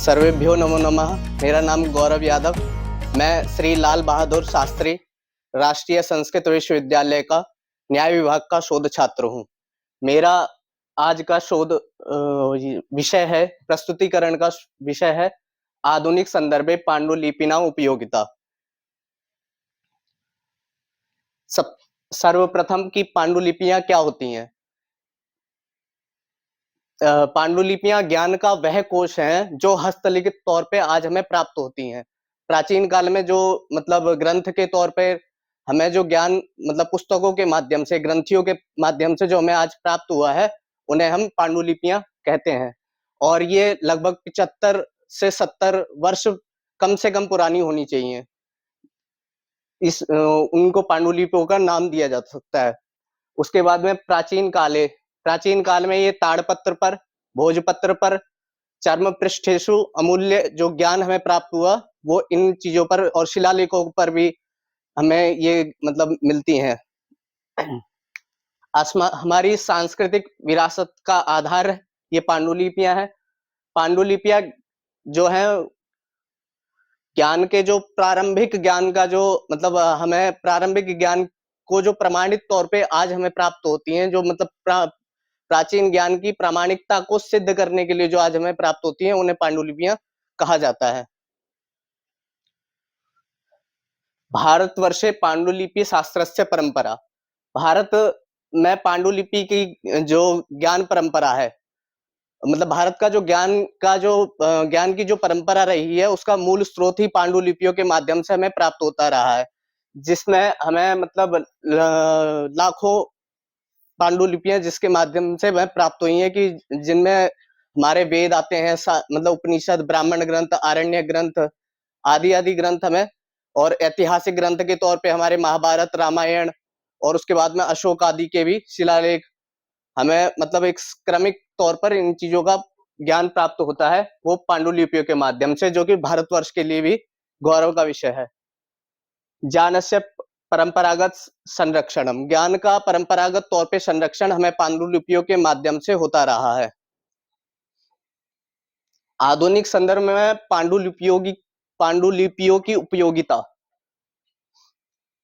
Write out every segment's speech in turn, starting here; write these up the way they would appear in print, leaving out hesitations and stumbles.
सर्वेभ्यो नमो नमः। मेरा नाम गौरव यादव। मैं श्री लाल बहादुर शास्त्री राष्ट्रीय संस्कृत विश्वविद्यालय का न्याय विभाग का शोध छात्र हूँ। मेरा आज का शोध विषय है, प्रस्तुतिकरण का विषय है आधुनिक संदर्भे पांडुलिपिनां उपयोगिता। सर्वप्रथम की पांडुलिपियां क्या होती हैं? पांडुलिपियां ज्ञान का वह कोश है जो हस्तलिखित तौर पे आज हमें प्राप्त होती हैं। प्राचीन काल में जो ग्रंथ के तौर पे हमें जो ज्ञान पुस्तकों के माध्यम से, ग्रंथियों के माध्यम से जो हमें आज प्राप्त हुआ है, उन्हें हम पांडुलिपियां कहते हैं। और ये लगभग 75 से 70 वर्ष कम से कम पुरानी होनी चाहिए। उनको पांडुलिपियों का नाम दिया जा सकता है। उसके बाद में प्राचीन काल में ये ताड़पत्र पर, भोजपत्र पर, चर्म पृष्ठेषु अमूल्य जो ज्ञान हमें प्राप्त हुआ, वो इन चीजों पर और शिलालेखों पर भी हमें ये मिलती हैं। हमारी सांस्कृतिक विरासत का आधार ये पांडुलिपियां हैं। पांडुलिपियां जो है ज्ञान के जो प्रारंभिक ज्ञान का जो हमें प्रारंभिक ज्ञान को जो प्रमाणित तौर पे आज हमें प्राप्त होती हैं, जो प्राचीन ज्ञान की प्रामाणिकता को सिद्ध करने के लिए जो आज हमें प्राप्त होती हैं, उन्हें पांडुलिपियां कहा जाता है। भारतवर्षे पांडुलिपि शास्त्रस्य परंपरा। भारत में पांडुलिपि की जो ज्ञान परंपरा है, भारत का जो ज्ञान की जो परंपरा रही है, उसका मूल स्रोत ही पांडुलिपियों के माध्यम से हमें प्राप्त होता रहा है, जिसमें हमें लाखों पांडुलिपियां जिसके माध्यम से वह प्राप्त हुई हैं, कि जिनमें हमारे वेद आते हैं, उपनिषद, ब्राह्मण ग्रंथ, आरण्य ग्रंथ आदि ग्रंथ हमें, और ऐतिहासिक ग्रंथ के तौर पे हमारे महाभारत, रामायण, और उसके बाद में अशोक आदि के भी शिलालेख हमें एक क्रमिक तौर पर इन चीजों का ज्ञान प्राप्त होता है, वो पांडुलिपियों के माध्यम से, जो कि भारतवर्ष के लिए भी गौरव का विषय है। ज्ञानस्य परंपरागत संरक्षणम। ज्ञान का परंपरागत तौर पे संरक्षण हमें पांडुलिपियों के माध्यम से होता रहा है। आधुनिक संदर्भ में पांडुलिपियों की उपयोगिता।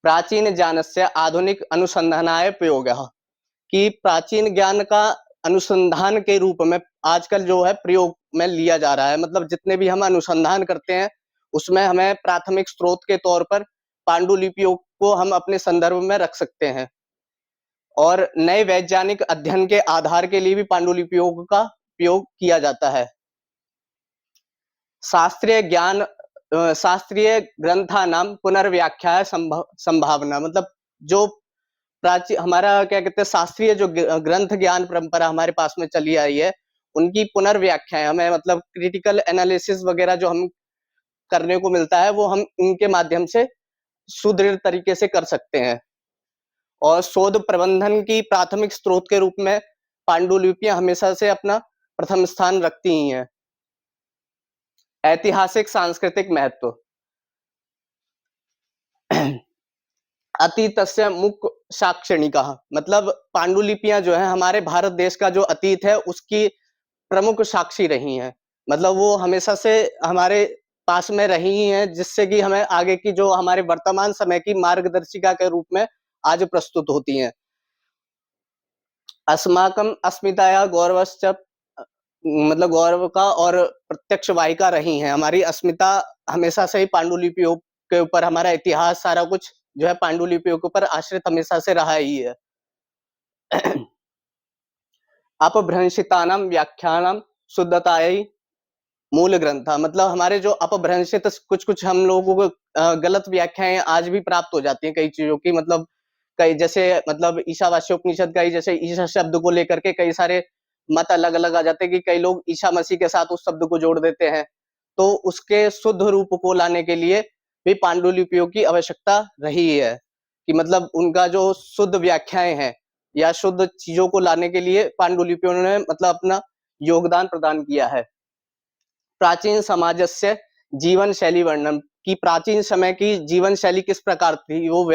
प्राचीन ज्ञानस्य आधुनिक अनुसंधानाय प्रयोगः। कि प्राचीन ज्ञान का अनुसंधान के रूप में आजकल जो है प्रयोग में लिया जा रहा है। जितने भी हम अनुसंधान करते हैं, उसमें हमें प्राथमिक स्रोत के तौर पर पांडुलिपियों को हम अपने संदर्भ में रख सकते हैं, और नए वैज्ञानिक अध्ययन के आधार के लिए भी पांडुलिपियों का उपयोग किया जाता है। शास्त्रीय ग्रंथानां पुनर्व्याख्या संभावना। जो हमारा क्या कहते हैं, शास्त्रीय जो ग्रंथ ज्ञान परंपरा हमारे पास में चली आई है, उनकी पुनर्व्याख्या हमें क्रिटिकल एनालिसिस वगैरह जो हम करने को मिलता है, वो हम इनके माध्यम से सुदृढ़ तरीके से कर सकते हैं। और शोध प्रबंधन की प्राथमिक स्रोत के रूप में पांडुलिपियां हमेशा से अपना प्रथम स्थान रखती ही हैं। ऐतिहासिक सांस्कृतिक महत्व। अतीतस्य मुख्य शैक्षणिकः। पांडुलिपियां जो है हमारे भारत देश का जो अतीत है, उसकी प्रमुख साक्षी रही हैं। वो हमेशा से हमारे पास में रही ही हैं, जिससे कि हमें आगे की जो हमारे वर्तमान समय की मार्गदर्शिका के रूप में आज प्रस्तुत होती हैं। अस्माकं अस्मिताया गौरवश्च। गौरव का और प्रत्यक्ष वाहिका रही हैं। हमारी अस्मिता हमेशा से ही पांडुलिपियों के ऊपर, हमारा इतिहास सारा कुछ जो है पांडुलिपियों के ऊपर आश्रित हमेशा से रहा ही है। अपभ्रंशितानां व्याख्यानां शुद्धतायै मूल ग्रंथ। हमारे जो अपभ्रंशित कुछ हम लोगों को गलत व्याख्याएं आज भी प्राप्त हो जाती हैं कई चीजों की। कई जैसे ईशावास्योपनिषद का ही, जैसे ईशा शब्द को लेकर के कई सारे मत अलग अलग आ जाते हैं, कि कई लोग ईशा मसीह के साथ उस शब्द को जोड़ देते हैं। तो उसके शुद्ध रूप को लाने के लिए भी पांडुलिपियों की आवश्यकता रही है, कि उनका जो शुद्ध व्याख्याएं हैं या शुद्ध चीजों को लाने के लिए पांडुलिपियों ने अपना योगदान प्रदान किया है। प्राचीन समाजस्य जीवन शैली वर्णन। की प्राचीन समय की जीवन शैली किस प्रकार थी, वो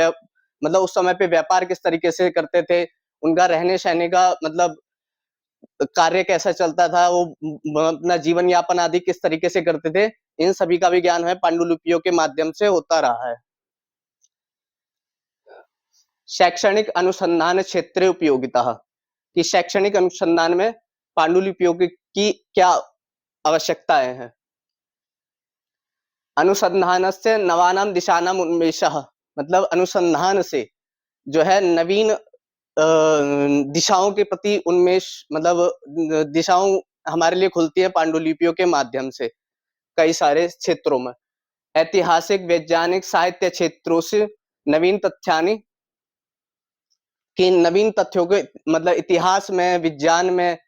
उस समय पे व्यापार किस तरीके से करते थे, उनका रहने सहने का कार्य कैसा चलता था, वो अपना जीवन यापन आदि किस तरीके से करते थे, इन सभी का भी ज्ञान हमें पांडुलिपियों के माध्यम से होता रहा है। शैक्षणिक अनुसंधान क्षेत्रीय उपयोगिता, कि शैक्षणिक अनुसंधान में पांडुलिपियों की क्या आवश्यकताएं हैं। अनुसंधानस्य नवानां दिशानां उन्मेषः, मतलब अनुसंधान से जो है नवीन दिशाओं के प्रति उन्मेष, मतलब दिशाओं हमारे लिए खुलती है पांडुलिपियों के माध्यम से कई सारे क्षेत्रों में। ऐतिहासिक, वैज्ञानिक, साहित्य क्षेत्रों से नवीन तथ्यानि, कि नवीन तथ्यों के मतलब इतिहास में, विज्ञान में,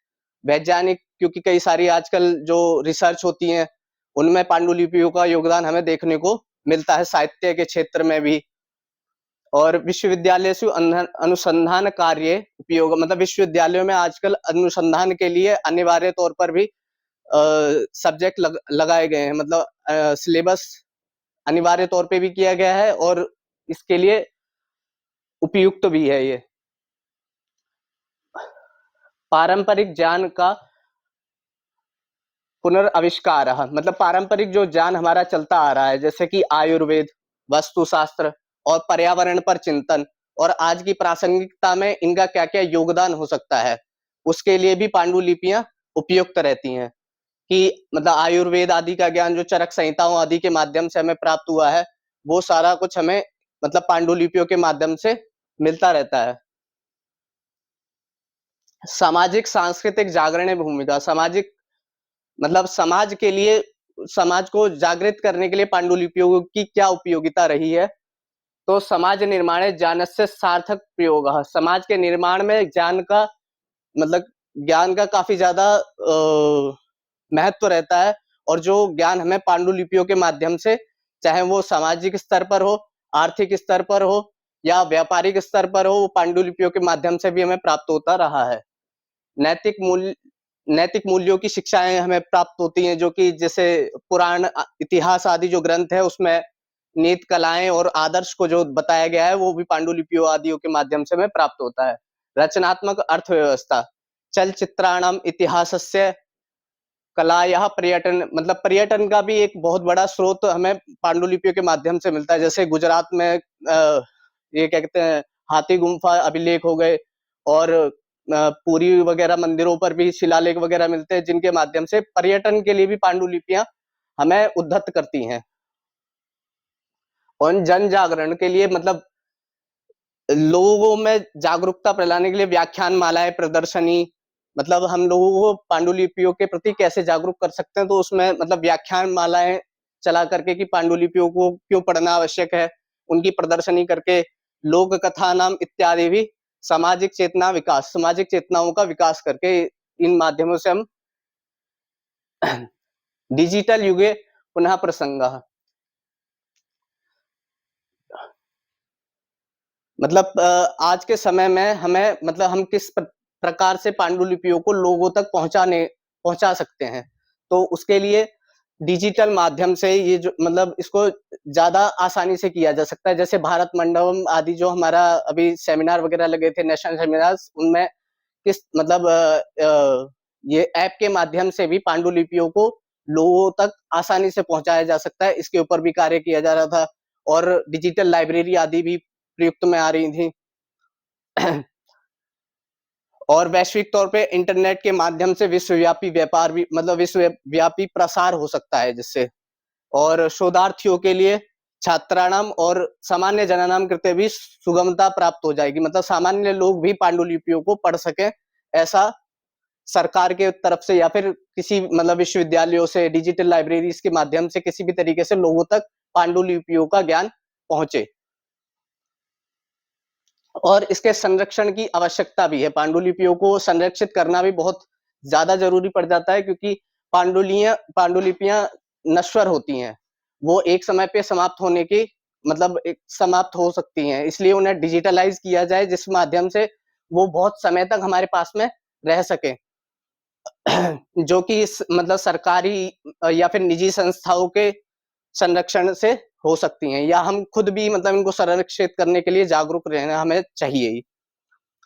वैज्ञानिक, क्योंकि कई सारी आजकल जो रिसर्च होती है उनमें पांडुलिपियों का योगदान हमें देखने को मिलता है, साहित्य के क्षेत्र में भी। और विश्वविद्यालय से अनुसंधान कार्य उपयोग, मतलब विश्वविद्यालयों में आजकल अनुसंधान के लिए अनिवार्य तौर पर भी सब्जेक्ट लगाए गए हैं, मतलब सिलेबस अनिवार्य तौर पे भी किया गया है और इसके लिए उपयुक्त भी है ये। पारंपरिक ज्ञान का पुनर्आविष्कार, मतलब पारंपरिक जो ज्ञान हमारा चलता आ रहा है, जैसे कि आयुर्वेद, वास्तुशास्त्र और पर्यावरण पर चिंतन, और आज की प्रासंगिकता में इनका क्या-क्या योगदान हो सकता है, उसके लिए भी पांडुलिपियां उपयुक्त रहती हैं। कि मतलब आयुर्वेद आदि का ज्ञान जो चरक संहिताओं आदि के माध्यम से हमें प्राप्त हुआ है, वो सारा कुछ हमें मतलब पांडुलिपियों के माध्यम से मिलता रहता है। सामाजिक सांस्कृतिक जागरण भूमिका, सामाजिक मतलब समाज के लिए, समाज को जागृत करने के लिए पांडुलिपियों की क्या उपयोगिता रही है। तो समाज निर्माणे ज्ञानस्य सार्थक प्रयोगः, समाज के निर्माण में ज्ञान का मतलब ज्ञान का काफी ज्यादा महत्व रहता है, और जो ज्ञान हमें पांडुलिपियों के माध्यम से, चाहे वो सामाजिक स्तर पर हो, आर्थिक स्तर पर हो या व्यापारिक स्तर पर हो, वो पांडुलिपियों के माध्यम से भी हमें प्राप्त होता रहा है। नैतिक मूल्य, नैतिक मूल्यों की शिक्षाएं हमें प्राप्त होती हैं, जो कि जैसे पुराण, इतिहास आदि जो ग्रंथ है उसमें नीति कलाएं और आदर्श को जो बताया गया है वो भी पांडुलिपियों आदियों के माध्यम से हमें प्राप्त होता है। रचनात्मक अर्थव्यवस्था, चलचित्राणाम इतिहासस्य कलायाः पर्यटन, मतलब पर्यटन का भी एक बहुत बड़ा स्रोत हमें पांडुलिपियों के माध्यम से मिलता है। जैसे गुजरात में ये क्या कहते हैं, हाथी गुम्फा अभिलेख हो गए, और पुरी वगैरह मंदिरों पर भी शिलालेख वगैरह मिलते हैं, जिनके माध्यम से पर्यटन के लिए भी पांडुलिपियां हमें उद्धत करती हैं। और जन जागरण के लिए, मतलब लोगों में जागरूकता फैलाने के लिए व्याख्यान मालाएं, प्रदर्शनी, मतलब हम लोगों को पांडुलिपियों के प्रति कैसे जागरूक कर सकते हैं, तो उसमें मतलब व्याख्यान मालाएं चला करके कि पांडुलिपियों को क्यों पढ़ना आवश्यक है, उनकी प्रदर्शनी करके, लोक कथा नाम इत्यादि भी सामाजिक चेतना विकास, सामाजिक चेतनाओं का विकास करके, इन माध्यमों से हम डिजिटल युगे पुनः प्रसंगः, मतलब आज के समय में हमें, मतलब हम किस प्रकार से पांडुलिपियों को लोगों तक पहुंचा सकते हैं, तो उसके लिए डिजिटल माध्यम से ये जो मतलब इसको ज्यादा आसानी से किया जा सकता है। जैसे भारत मंडपम आदि जो हमारा अभी सेमिनार वगैरह लगे थे, नेशनल सेमिनार्स, उनमें किस मतलब ये ऐप के माध्यम से भी पांडुलिपियों को लोगों तक आसानी से पहुंचाया जा सकता है, इसके ऊपर भी कार्य किया जा रहा था। और डिजिटल लाइब्रेरी आदि भी प्रयुक्त में आ रही थी। और वैश्विक तौर पे इंटरनेट के माध्यम से विश्वव्यापी व्यापार भी, मतलब विश्वव्यापी प्रसार हो सकता है जिससे, और शोधार्थियों के लिए, छात्राणाम और सामान्य जनानाम कृते भी सुगमता प्राप्त हो जाएगी, मतलब सामान्य लोग भी पांडुलिपियों को पढ़ सकें, ऐसा सरकार के तरफ से या फिर किसी मतलब विश्वविद्यालयों से, डिजिटल लाइब्रेरीज के माध्यम से किसी भी तरीके से लोगों तक पांडुलिपियों का ज्ञान पहुंचे। और इसके संरक्षण की आवश्यकता भी है, पांडुलिपियों को संरक्षित करना भी बहुत ज्यादा जरूरी पड़ जाता है, क्योंकि पांडुलिपियां नश्वर होती हैं, वो एक समय पे समाप्त होने की, मतलब एक समाप्त हो सकती हैं, इसलिए उन्हें डिजिटलाइज किया जाए, जिस माध्यम से वो बहुत समय तक हमारे पास में रह सके। जो कि इस मतलब सरकारी या फिर निजी संस्थाओं के संरक्षण से हो सकती हैं, या हम खुद भी मतलब इनको संरक्षित करने के लिए जागरूक रहना हमें चाहिए ही।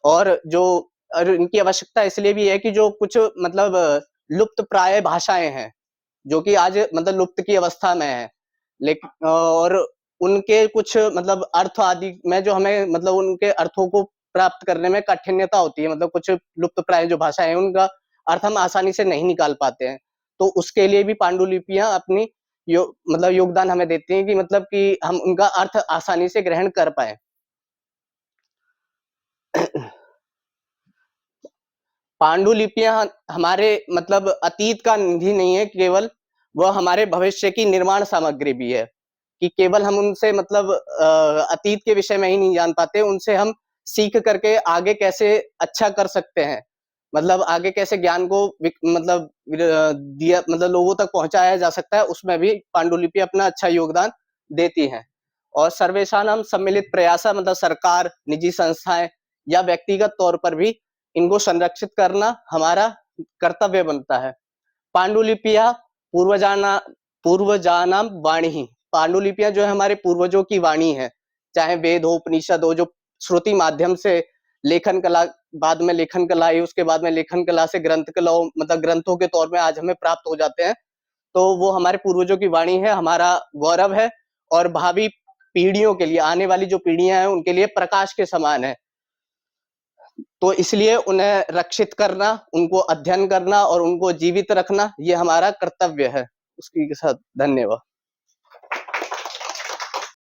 और जो और इनकी आवश्यकता इसलिए भी है कि जो कुछ मतलब लुप्त प्राय भाषाएँ हैं, जो कि आज मतलब लुप्त की अवस्था में है। और उनके कुछ मतलब अर्थ आदि में जो हमें मतलब उनके अर्थों को प्राप्त करने में कठिनता होती है। मतलब कुछ लुप्त प्राय जो भाषाएँ हैं, उनका अर्थ हम आसानी से नहीं निकाल पाते हैं। तो उसके लिए भी पांडुलिपियाँ अपनी मतलब योगदान हमें देती हैं कि मतलब कि हम उनका अर्थ आसानी से ग्रहण कर पाएँ। पांडुलिपियाँ हमारे मतलब अतीत का निधि नहीं है केवल, वह हमारे भविष्य की निर्माण सामग्री भी है, कि केवल हम उनसे मतलब अतीत के विषय में ही नहीं जान पाते, उनसे हम सीख करके आगे कैसे अच्छा कर सकते हैं। मतलब आगे कैसे ज्ञान को मतलब दिया मतलब लोगों तक पहुँचाया जा सकता है, उसमें भी पांडुलिपि अपना अच्छा योगदान देती हैं। और सर्वेषाणां सम्मिलित प्रयासा मतलब सरकार, निजी संस्थाएँ या व्यक्तिगत तौर पर भी इनको संरक्षित करना हमारा कर्तव्य बनता है। पांडुलिपियाँ पूर्वजाना पूर्वजानां वाणी, पांडुलिपियाँ जो है हमारे पूर्वजों की वाणी है। चाहे वेद हो, उपनिषद हो, जो श्रुति माध्यम से लेखन कला, बाद में लेखन कला आई, उसके बाद में लेखन कला से ग्रंथ कलाओं मतलब ग्रंथों के तौर में आज हमें प्राप्त हो जाते हैं। तो वो हमारे पूर्वजों की वाणी है, हमारा गौरव है और भावी पीढ़ियों के लिए, आने वाली जो पीढ़ियाँ हैं, उनके लिए प्रकाश के समान है। तो इसलिए उन्हें रक्षित करना, उनको अध्ययन करना और उनको जीवित रखना, ये हमारा कर्तव्य है। उसके साथ धन्यवाद।